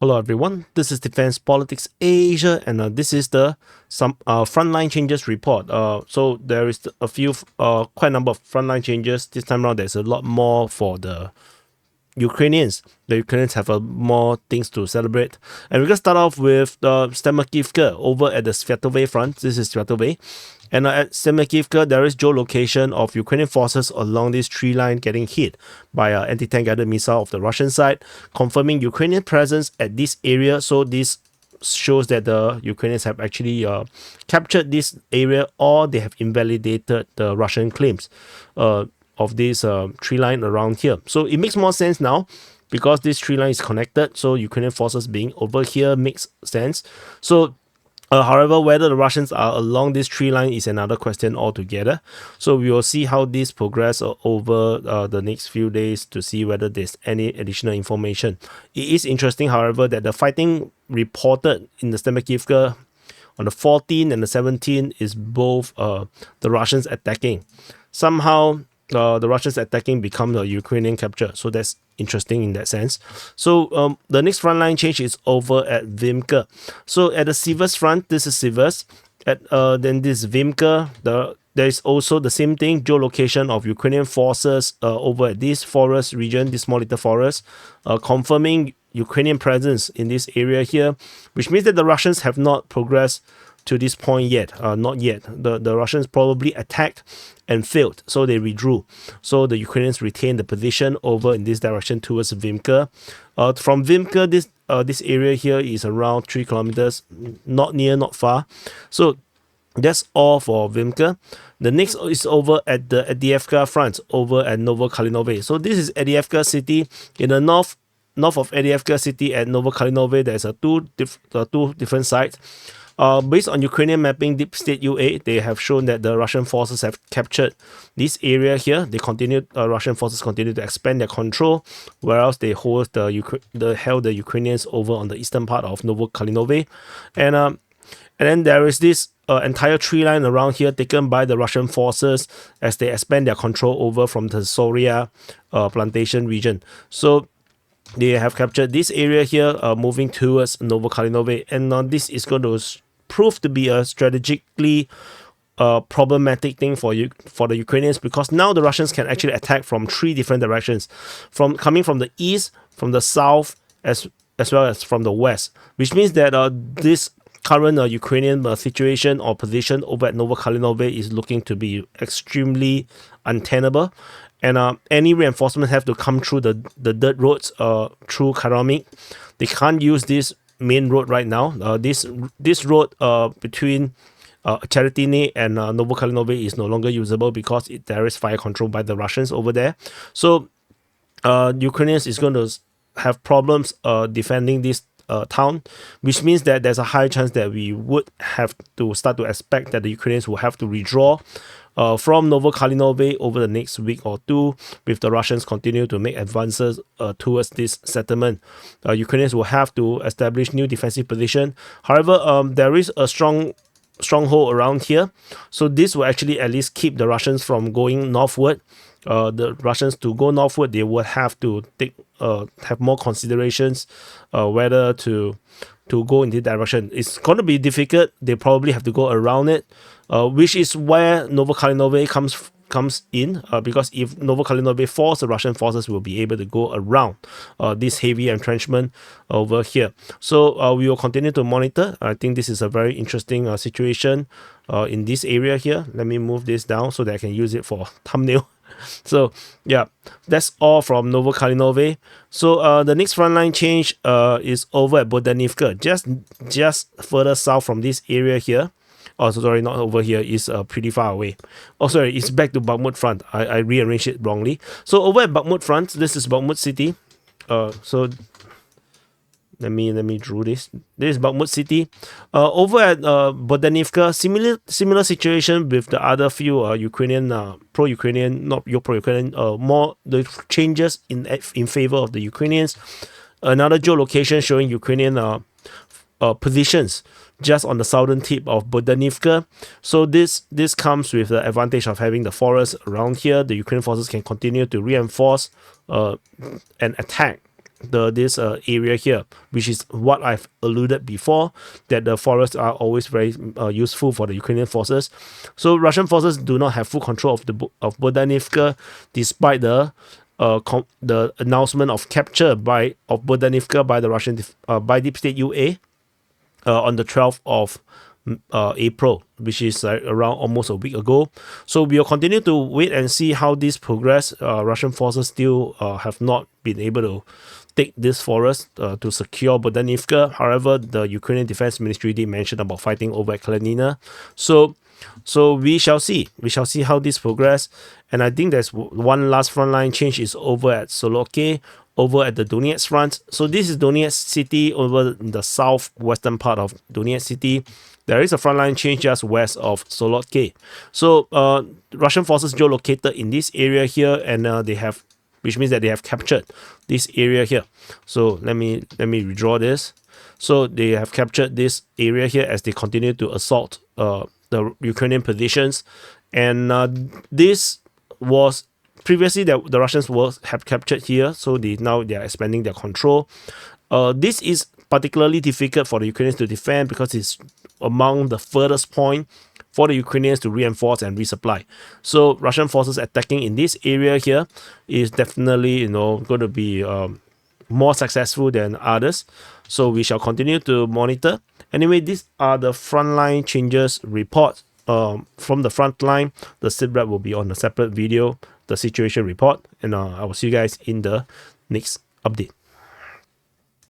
Hello everyone, this is Defense Politics Asia, and this is the Frontline Changes Report. So there is a few, quite a number of frontline changes. This time around, there's a lot more for the Ukrainians. The Ukrainians have more things to celebrate. And we're going to start off with Stelmakhivka over at the Svetove front. This is Svetove. And at Stelmakhivka, there is geolocation of Ukrainian forces along this tree line getting hit by an anti-tank guided missile of the Russian side, confirming Ukrainian presence at this area. So this shows that the Ukrainians have actually captured this area, or they have invalidated the Russian claims of this tree line around here. So it makes more sense now because this tree line is connected. So Ukrainian forces being over here makes sense. So however, whether the Russians are along this tree line is another question altogether. So we will see how this progress over the next few days to see whether there's any additional information. It is interesting, however, that the fighting reported in the Stelmakhivka on the 14th and the 17th is both the Russians attacking. Somehow, the Russians attacking become the Ukrainian capture. So that's interesting in that sense. So the next frontline change is over at Vimka. So at the Sivas front, this is Sivas. Then this Vimka, there is also the same thing, geolocation of Ukrainian forces over at this forest region, this small little forest, confirming Ukrainian presence in this area here, which means that the Russians have not progressed to this point yet. Not yet. The Russians probably attacked and failed, so they withdrew. So the Ukrainians retained the position over in this direction towards Vimka. From Vimka, this area here is around 3 kilometers, not near, not far. So that's all for Vimka. The next is over at the Avdiivka front, over at Kalynove. So this is Avdiivka city in the north of Avdiivka city at Kalynove. There's two different sites. Based on Ukrainian mapping, Deep State UA, they have shown that the Russian forces have captured this area here. Russian forces continue to expand their control, whereas they held the Ukrainians over on the eastern part of Kalynove. And then there is this entire tree line around here taken by the Russian forces as they expand their control over from the Soria plantation region. So they have captured this area here, moving towards Kalynove, and this is going to prove to be a strategically problematic thing for the Ukrainians, because now the Russians can actually attack from 3 different directions, coming from the east, from the south, as well as from the west, which means that this current Ukrainian situation or position over at Kalynove is looking to be extremely untenable. And any reinforcement have to come through the dirt roads through Karamik. They can't use this main road right now. This road between Charitini and Kalynove is no longer usable because there is fire control by the Russians over there. So Ukrainians is going to have problems defending this town, which means that there's a high chance that we would have to start to expect that the Ukrainians will have to withdraw from Kalynove over the next week or two, with the Russians continue to make advances towards this settlement. Ukrainians will have to establish new defensive position. However, there is a stronghold around here, so this will actually at least keep the Russians from going northward. The Russians to go northward, they will have to have more considerations whether to go in this direction. It's going to be difficult. They probably have to go around it, which is where Kalynove comes in, because if Kalynove falls, the Russian forces will be able to go around this heavy entrenchment over here. So we will continue to monitor. I think this is a very interesting situation in this area here. Let me move this down so that I can use it for thumbnail. So yeah, that's all from Kalynove. So the next frontline change is over at Donetsk, just further south from this area here. Oh, sorry, not over here. It's pretty far away. Oh, sorry, it's back to Bakhmut front. I rearranged it wrongly. So over at Bakhmut front, this is Bakhmut city. So let me draw this. This is Bakhmut city. Over at Donetsk, similar situation with the other few Ukrainian pro-Ukrainian, not your pro-Ukrainian, more the changes in favor of the Ukrainians. Another geolocation showing Ukrainian positions just on the southern tip of Donetsk. So this comes with the advantage of having the forest around here. The Ukrainian forces can continue to reinforce and attack this area here, which is what I've alluded before, that the forests are always very useful for the Ukrainian forces. So Russian forces do not have full control of Bodanivka, despite the announcement of capture of Bodanivka by the Russian by Deep State UA on the 12th of April, which is around almost a week ago. So we will continue to wait and see how this progress. Russian forces still have not been able to take this forest to secure Bodanivka. However, the Ukrainian Defense Ministry did mention about fighting over at Kalynove. So we shall see. We shall see how this progress. And I think there's one last frontline change is over at Soloke, over at the Donetsk front. So this is Donetsk city, over in the southwestern part of Donetsk city. There is a frontline change just west of Soloke. So Russian forces geolocated in this area here, and they have, which means that they have captured this area here. So let me redraw this. So they have captured this area here as they continue to assault the Ukrainian positions, and this was previously the Russians have captured here. So now they are expanding their control. This is particularly difficult for the Ukrainians to defend because it's among the furthest point for the Ukrainians to reinforce and resupply. So Russian forces attacking in this area here is definitely going to be more successful than others. So we shall continue to monitor. Anyway, these are the frontline changes report from the front line. The SITREP will be on a separate video, the situation report, and I will see you guys in the next update.